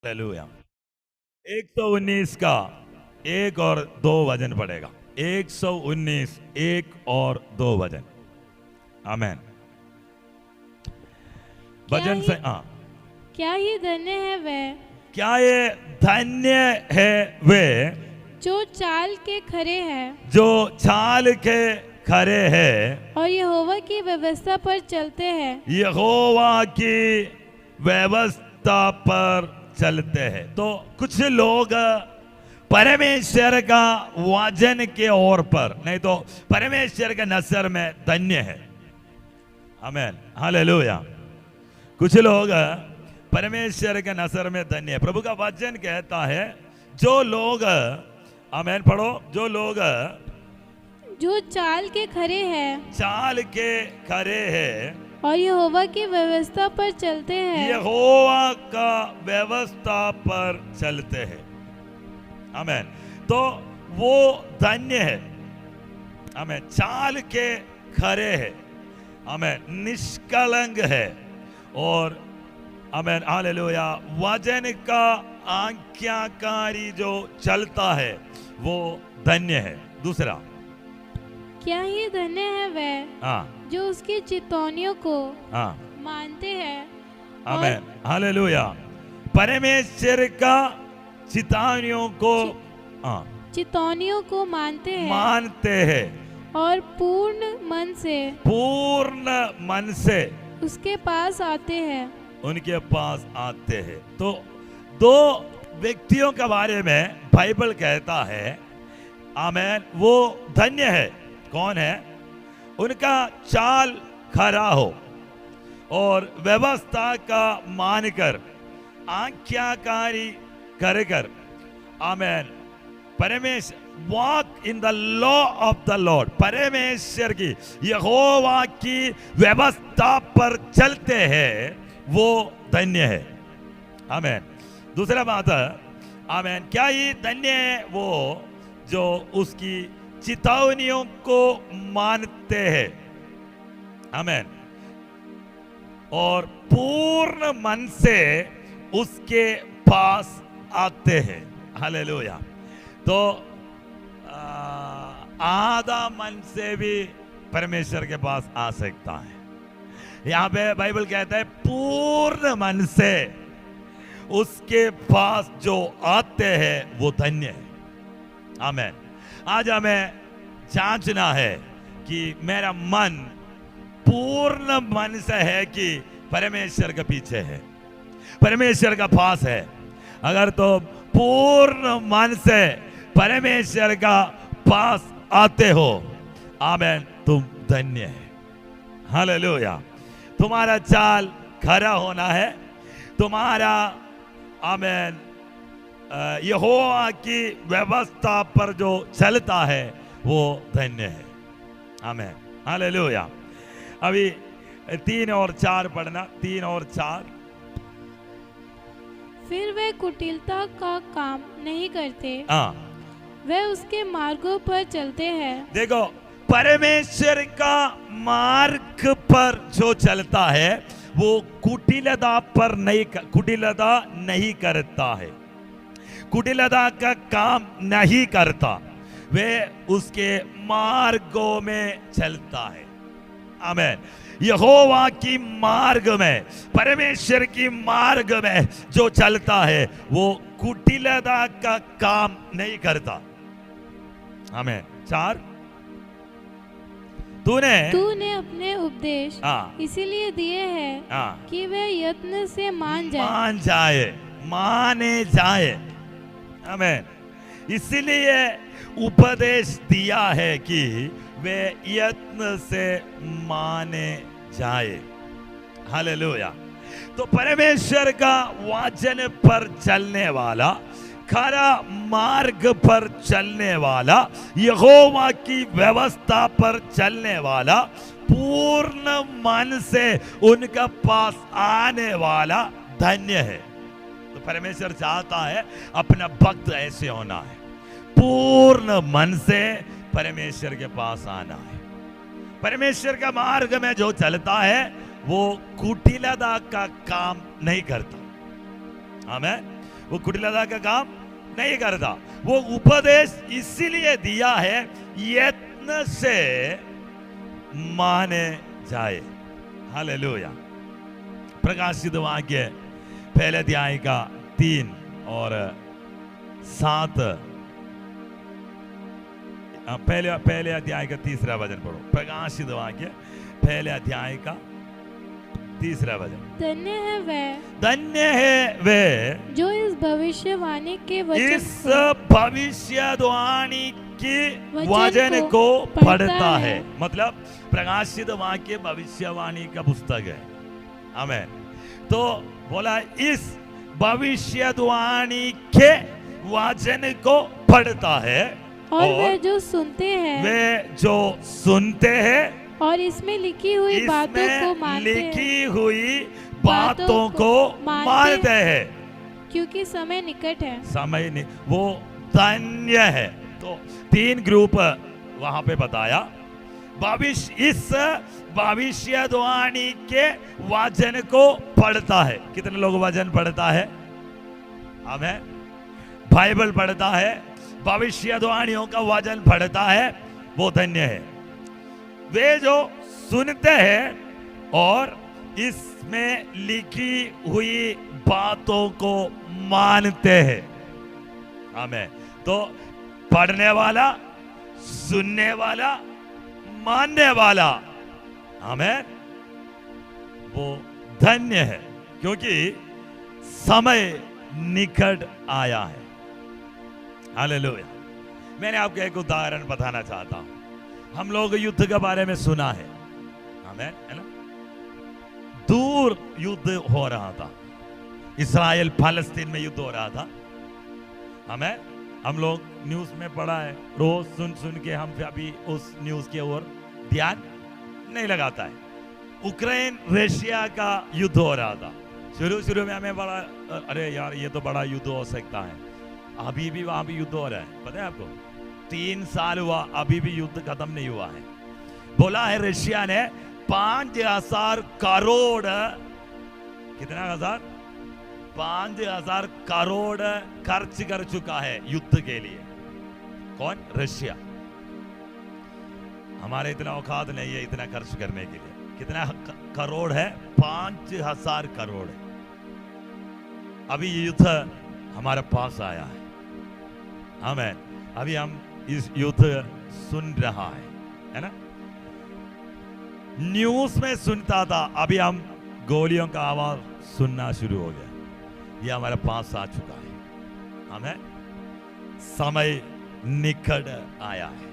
Hallelujah. 119 का 1 और 2 वजन पड़ेगा। 119 1 और 2 वजन। आमेन। वजन से क्या ही धन्य है वह, क्या ये धन्य है वे जो चाल के खरे हैं, जो चाल के खरे हैं और यहोवा की व्यवस्था पर चलते हैं। यहोवा की व्यवस्था पर चलते हैं। तो कुछ लोग परमेश्वर का वचन के ओर पर, नहीं तो परमेश्वर के नजर में धन्य है। आमेन, हालेलुया। कुछ लोग परमेश्वर के नजर में धन्य है। प्रभु का वचन कहता है जो लोग, आमेन पढ़ो, जो लोग जो चाल के खरे हैं, चाल के खरे हैं और यहोवा की व्यवस्था पर चलते हैं, यहोवा का व्यवस्था पर चलते हैं। आमेन। तो वो धन्य है। आमेन। चाल के खरे है। आमेन। निष्कलंक है। और आमेन, हालेलुया, वचन का आज्ञाकारी जो चलता है वो धन्य है। दूसरा, क्या ही धन्य है वह जो उसकी चितौनियों को मानते हैं। आमेन, हालेलुया। परमेश्वर का चितौनियों को मानते हैं और पूर्ण मन से उसके पास आते हैं, उनके पास आते हैं। तो दो व्यक्तियों के बारे में बाइबल कहता है, आमेन, वो धन्य है। कौन है? उनका चाल खरा हो और व्यवस्था का मानकर आज्ञाकारी कर, आमेन, परमेश्वर, walk in the law of the Lord, परमेश्वर की, यहोवा की व्यवस्था पर चलते हैं, वो धन्य है। आमेन। दूसरा बात, आमेन, क्या ही धन्य है वो जो उसकी चितौनियों को मानते हैं। आमेन। और पूर्ण मन से उसके पास आते हैं। हालेलुया। तो आधा मन से भी परमेश्वर के पास आ सकता है। यहाँ पे बाइबल कहता है पूर्ण मन से उसके पास जो आते हैं वो धन्य है। आमेन। आज हमें जांचना है कि मेरा मन पूर्ण मन से है कि परमेश्वर के पीछे है, परमेश्वर का पास है। अगर तो पूर्ण मन से परमेश्वर का पास आते हो, आमेन, तुम धन्य है। हालेलुया। तुम्हारा चाल खरा होना है, तुम्हारा, आमेन, यहोवा की व्यवस्था पर जो चलता है वो धन्य है। आमेन, हालेलुया। अभी 3 और 4 पढ़ना, 3 और 4। फिर वे कुटिलता का काम नहीं करते, वे उसके मार्गों पर चलते हैं। देखो, परमेश्वर का मार्ग पर जो चलता है वो कुटिलता नहीं करता है, कुटिलता का काम नहीं करता, वे उसके मार्गों में चलता है। आमेन। यहोवा की मार्ग में, परमेश्वर की मार्ग में जो चलता है वो कुटिलता का काम नहीं करता। आमेन। 4, तूने अपने उपदेश इसीलिए दिए हैं कि वे यत्न से माने जाए। आमेन। इसलिए उपदेश दिया है कि वे यत्न से माने जाए। हालेलुया। तो परमेश्वर का वचन पर चलने वाला, खरा मार्ग पर चलने वाला, यहोवा की व्यवस्था पर चलने वाला, पूर्ण मन से उनका पास आने वाला धन्य है। तो परमेश्वर चाहता है अपना भक्त ऐसे होना है, पूर्ण मन से परमेश्वर के पास आना है। परमेश्वर का मार्ग में जो चलता है वो कुटिलता का काम नहीं करता। आमेन। वो कुटिलता का काम नहीं करता। वो उपदेश इसीलिए दिया है यत्न से माने जाए। हालेलुया। प्रकाशित वाक्य पहले अध्याय का 3 और 7, पहले अध्याय का 3रा वचन पढ़ो। प्रकाशित वाक्य पहले अध्याय का 3रा वचन। धन्य है वे जो इस भविष्यवाणी के वचन को पढ़ता है। मतलब प्रकाशित वाक्य भविष्यवाणी का पुस्तक है। आमेन। तो बोला इस भविष्यवाणी के वचन को पढ़ता है और वे जो सुनते हैं और इसमें लिखी हुई बातों को मानते हैं, क्योंकि समय निकट है। वो धन्य है। तो 3 ग्रुप वहां पे बताया। इस भविष्यवाणी के वचन को पढ़ता है। कितने लोग वचन पढ़ता है? आमेन। बाइबल पढ़ता है, भविष्यवाणियों का वचन पढ़ता है, वो धन्य है। वे जो सुनते हैं और इसमें लिखी हुई बातों को मानते हैं। आमेन। तो पढ़ने वाला, सुनने वाला, मानने वाला, आमेन, वो धन्य है, क्योंकि समय निकट आया है। हालेलुया। मैंने आपको एक उदाहरण बताना चाहता हूं। हम लोग युद्ध के बारे में सुना है, आमेन, है ना? दूर युद्ध हो रहा था, इस्राएल फालस्तीन में युद्ध हो रहा था। आमेन। हम लोग न्यूज में पढ़ा है, रोज सुन के हम अभी उस न्यूज के ओर ध्यान नहीं लगाता है। उक्रेन रशिया का युद्ध हो रहा था। शुरू में हमें बड़ा, अरे यार ये तो बड़ा युद्ध हो सकता है। अभी भी वहां भी युद्ध हो रहा है, पता है आपको? 3 साल हुआ, अभी भी युद्ध खत्म नहीं हुआ है। बोला है रशिया ने 5,000 करोड़, कितना हजार? 5,000 करोड़ खर्च कर चुका है युद्ध के लिए। कौन? रशिया। हमारे इतना औकात नहीं है इतना खर्च करने के लिए। कितना करोड़ है? 5,000 करोड़ है। अभी ये युद्ध हमारे पास आया है। आमेन। अभी हम इस युद्ध सुन रहा है ना? न्यूज में सुनता था, अभी हम गोलियों का आवाज सुनना शुरू हो गया। ये हमारे पास आ चुका है। आमेन। समय निकट आया है।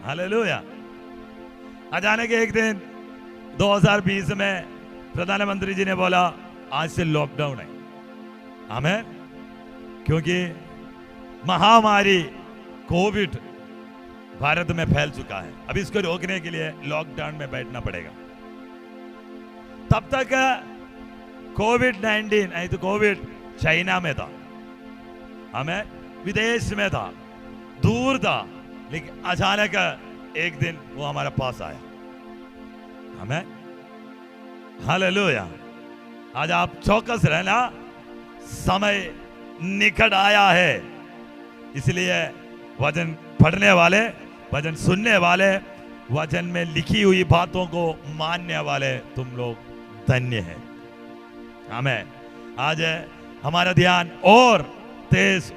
हालेलुया। अचानक एक दिन 2020 में प्रधानमंत्री जी ने बोला आज से लॉकडाउन है। आमेन। क्योंकि महामारी कोविड भारत में फैल चुका है। अभी इसको रोकने के लिए लॉकडाउन में बैठना पड़ेगा। तब तक कोविड-19, नहीं तो कोविड चाइना में था, हमें विदेश में था, दूर था, लेकिन अचानक एक दिन वो हमारे पास आया। हमें हालेलुया। आज आप चौकस रहना, समय निकट आया है। इसलिए वचन पढ़ने वाले, वचन सुनने वाले, वचन में लिखी हुई बातों को मानने वाले तुम लोग धन्य हैं। आमेन। आज हमारा ध्यान और तेज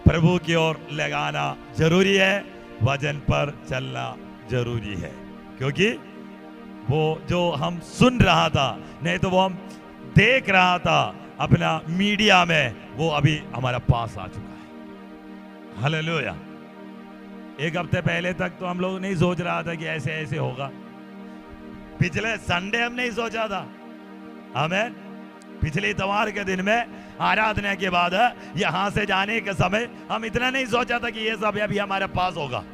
प्रभु की ओर लगाना जरूरी है। वचन पर चलना जरूरी है, क्योंकि वो जो हम सुन रहा था, नहीं तो वो हम देख रहा था अपना मीडिया में, वो अभी हमारा पास आ चुका है। हालेलुया। एक हफ्ते पहले तक तो हम लोग नहीं सोच रहा था कि ऐसे ऐसे होगा। पिछले संडे हम नहीं सोचा था। हमें पिछले इतवार के दिन में आराधना के बाद यहां से जाने के समय हम इतना नहीं सोचा था कि ये सब अभी हमारे पास होगा,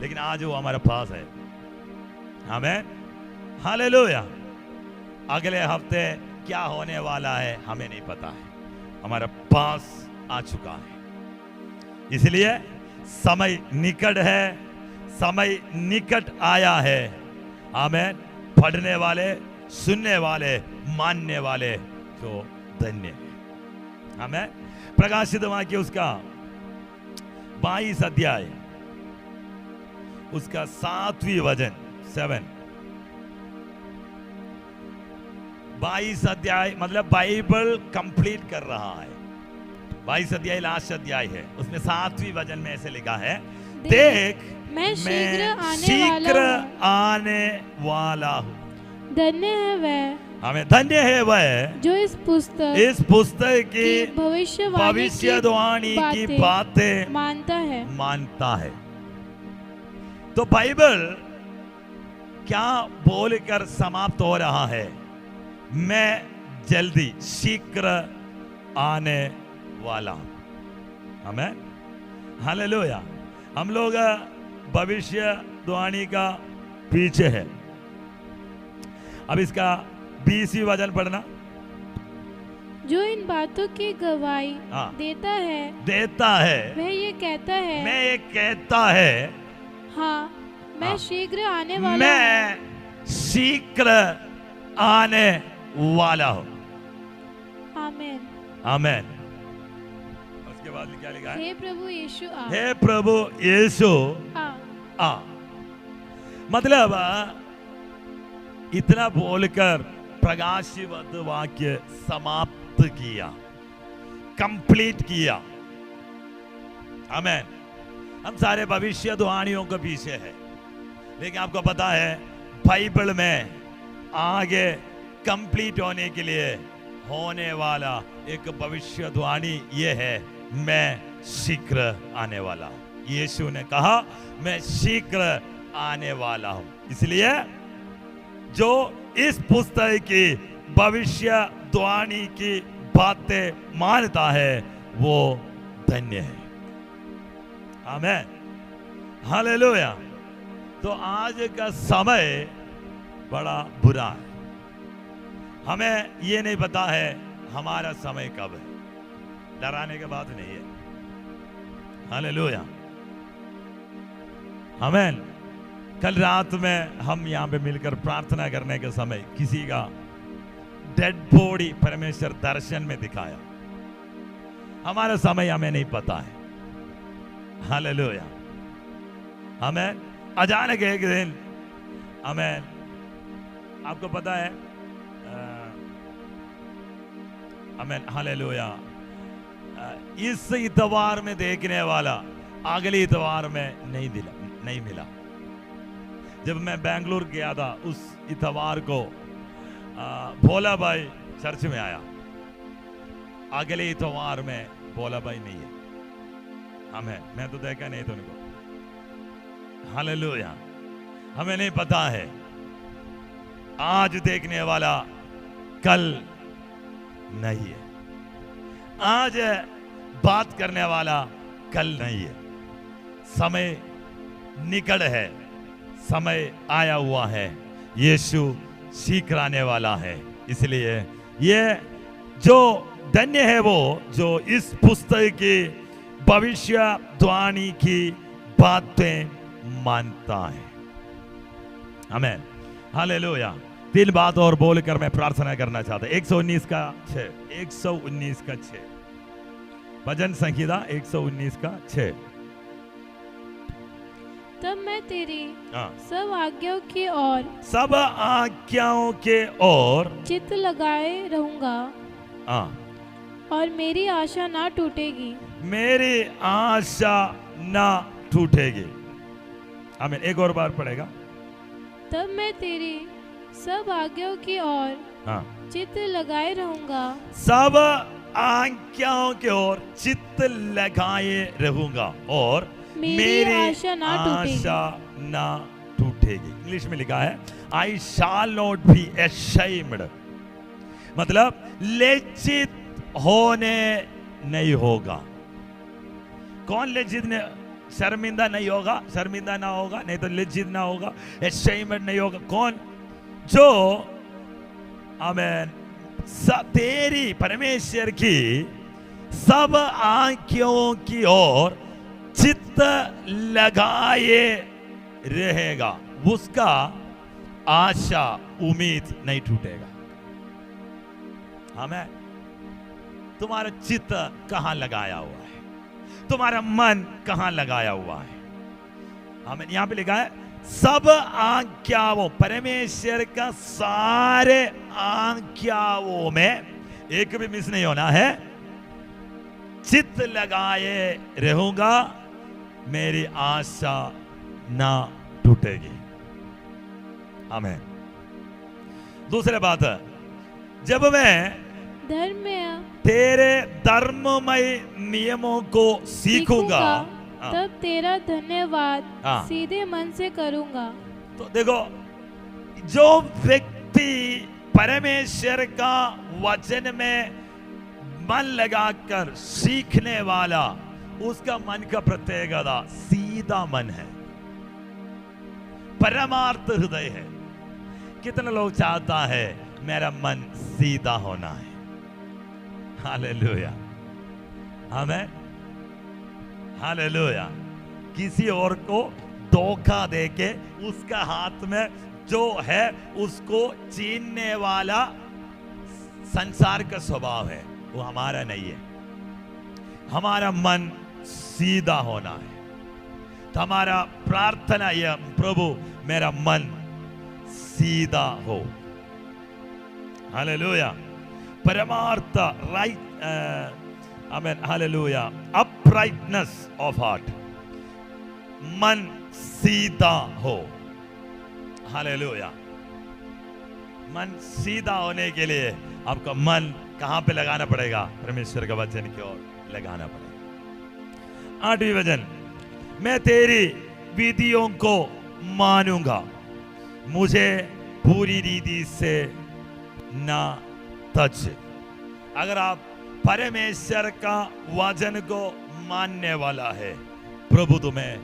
लेकिन आज वो हमारे पास है। हमें हालेलुया। अगले हफ्ते क्या होने वाला है हमें नहीं पता है, हमारे पास आ चुका है। इसलिए समय निकट है, समय निकट आया है। आमेन। पढ़ने वाले, सुनने वाले, मानने वाले जो धन्य है। हमें प्रकाशित वाक्य उसका 22 अध्याय, उसका 7वीं वचन 7, 22 अध्याय मतलब बाइबल कंप्लीट कर रहा है। 22 अध्याय लास्ट अध्याय है, उसमें 7वीं वचन में ऐसे लिखा है, देख मैं शीघ्र आने वाला हूँ। धन्य है वह, हमें धन्य है वह जो इस पुस्तक की भविष्यवाणी की बातें मानता है। तो बाइबल क्या बोलकर समाप्त हो रहा है? मैं जल्दी शीघ्र आने वाला हूं। आमीन, हालेलुया। हम लोग भविष्यवाणी का पीछे है। अब इसका 20वीं वचन पढ़ना। जो इन बातों की गवाही देता है वह ये कहता है हाँ, मैं शीघ्र आने वाला हूं। आमीन, आमीन। उसके बाद क्या लिखा है? हे प्रभु यीशु आ। हे प्रभु यीशु आ। मतलब इतना बोलकर प्रकाशित वाक्य समाप्त किया, कंप्लीट किया। आमीन। हम सारे भविष्यवाणियों के पीछे है, लेकिन आपको पता है बाइबल में आगे कंप्लीट होने के लिए होने वाला एक भविष्यवाणी ये है, मैं शीघ्र आने वाला हूं। यीशु ने कहा मैं शीघ्र आने वाला हूं। इसलिए जो इस पुस्तक की भविष्यवाणी की बातें मानता है वो धन्य है। आमीन, हालेलुया। तो आज का समय बड़ा बुरा है। हमें ये नहीं पता है हमारा समय कब है। डराने के बात नहीं है। हालेलुया, आमीन। कल रात में हम यहाँ पे मिलकर प्रार्थना करने के समय किसी का डेड बॉडी परमेश्वर दर्शन में दिखाया। हमारा समय हमें नहीं पता है। हालेलुया, आमीन। अचानक एक दिन, आमीन, आपको पता है, आमीन, हालेलुया, इस इतवार में देखने वाला अगले इतवार में नहीं मिला। जब मैं बेंगलुरु गया था उस इतवार को भोला भाई चर्च में आया। अगले इतवार में भोला भाई नहीं है। हमें, मैं तो देखा नहीं था उनको। हालेलुया, हमें नहीं पता है। आज देखने वाला कल नहीं है। आज बात करने वाला कल नहीं है। समय निकट है, समय आया हुआ है। यीशु शीघ्र आने वाला है। इसलिए ये जो धन्य है वो जो इस पुस्तक की भविष्यवाणी की बातें मानता है। आमीन, हालेलुया। 3 बात और बोलकर मैं प्रार्थना करना चाहता हूं। 119 का 6, 119 का 6, भजन संहिता 119 का 6। तब मैं तेरी सब आज्ञाओं के ओर चित्त लगाए रहूंगा और मेरी आशा ना टूटेगी। मेरी आशा ना टूटेगी। आमीन। एक और बार पढ़ेगा। तब मैं तेरी सब आज्ञाओं की ओर चित्त लगाए रहूंगा। सब आज्ञाओं की ओर चित्त लगाए रहूंगा और मेरी आशा ना टूटेगी। इंग्लिश में लिखा है आई शैल नॉट बी ashamed। मतलब लज्जित होने नहीं होगा। कौन लज्जित शर्मिंदा नहीं होगा? शर्मिंदा ना होगा, नहीं तो लज्जित ना होगा, ashamed नहीं होगा। कौन? जो आमीन तेरी परमेश्वर की सब आंखों की ओर चित्त लगाए रहेगा, उसका आशा उम्मीद नहीं टूटेगा। आमीन, तुम्हारा चित्त कहां लगाया हुआ है, तुम्हारा मन कहां लगाया हुआ है। हमें यहां पे लिखा है सब आज्ञाओं, परमेश्वर का सारे आज्ञाओं में एक भी मिस नहीं होना है। चित्त लगाए रहूंगा, मेरी आशा ना टूटेगी। आमीन। दूसरी बात है, जब मैं धर्म तेरे धर्ममय नियमों को सीखूंगा तब तेरा धन्यवाद हाँ। सीधे मन से करूंगा। तो देखो, जो व्यक्ति परमेश्वर का वचन में मन लगाकर सीखने वाला, उसका मन का प्रत्येकता सीधा मन है, परमार्थ हृदय है। कितने लोग चाहता है मेरा मन सीधा होना है? हालेलुया, आमीन, हालेलुया। किसी और को धोखा देके उसका हाथ में जो है उसको छीनने वाला संसार का स्वभाव है, वो हमारा नहीं है। हमारा मन सीधा होना है। तो हमारा प्रार्थना यह, प्रभु मेरा मन सीधा हो। हालेलुया। परमार्थ, राइट, आमीन, हालेलुया। अपराइटनेस ऑफ हार्ट, मन सीधा हो। हालेलुया। मन सीधा होने के लिए आपका मन कहां पे लगाना पड़ेगा? परमेश्वर का वचन की ओर लगाना पड़ेगा। 8वीं वचन, मैं तेरी विधियों को मानूंगा, मुझे पूरी रीति से ना तज। अगर आप परमेश्वर का वचन को मानने वाला है, प्रभु तुम्हें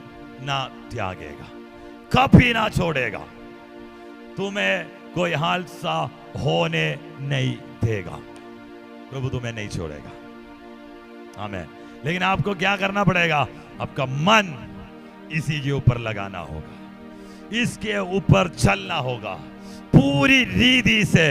ना त्यागेगा, कभी ना छोड़ेगा, तुम्हें कोई हादसा होने नहीं देगा, प्रभु तुम्हें नहीं छोड़ेगा। आमीन। लेकिन आपको क्या करना पड़ेगा? आपका मन इसी के ऊपर लगाना होगा, इसके ऊपर चलना होगा पूरी रीति से।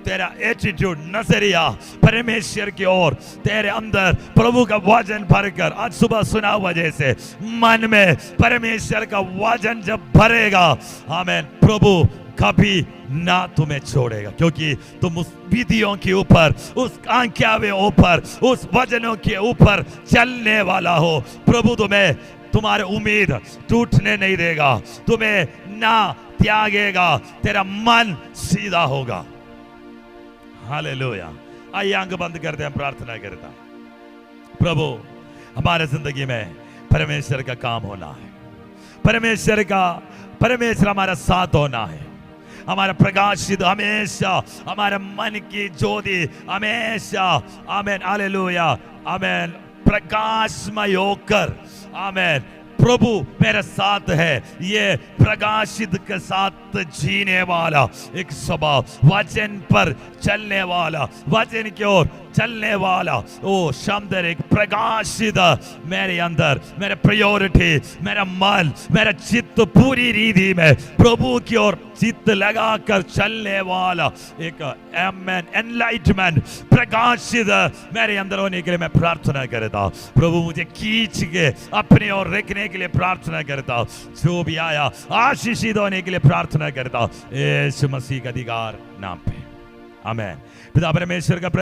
तेरा एटीट्यूड, नजरिया परमेश्वर की ओर तेरे अंदर प्रभु का वचन भरकर, आज सुबह सुना हुआ जैसे मन में परमेश्वर का वचन जब भरेगा, आमीन, प्रभु कभी ना तुम्हें छोड़ेगा, क्योंकि तुम उस विधियों के ऊपर, उस आज्ञाओं ऊपर, उस वचनों के ऊपर चलने वाला हो। प्रभु तुम्हें, तुम्हारे उम्मीद टूटने नहीं देगा, तुम्हें ना त्यागेगा, तेरा मन सीधा होगा। हालेलुया। आइए आंख बंद करते हैं, प्रार्थना करता। प्रभु, हमारे जिंदगी में परमेश्वर का काम होना है, परमेश्वर हमारा साथ होना है, हमारा प्रकाशित हमेशा, हमारे मन की ज्योति हमेशा, आमीन, हालेलुया, आमीन, प्रकाशमय होकर, आमीन, प्रभु मेरे साथ है, ये प्रकाशित के साथ जीने वाला एक स्वभाव, वचन पर चलने वाला, वचन की ओर चलने वाला, ओ शब्द एक प्रकाशित मेरे अंदर, मेरे प्रायोरिटी, मेरा मन, मेरा चित्त पूरी रीति में प्रभु की ओर चित्त लगाकर चलने वाला एक एनलाइटमेंट, प्रकाशित मेरे अंदर होने के लिए मैं प्रार्थना करता हूं। प्रभु मुझे खींच के अपने ओर रखने के लिए प्रार्थना करता हूं। जो भी आया आशीषित होने के लिए प्रार्थना करता हूं, यीशु मसीह के अधिकार नाम पे, आमीन। पिता परमेश्वर का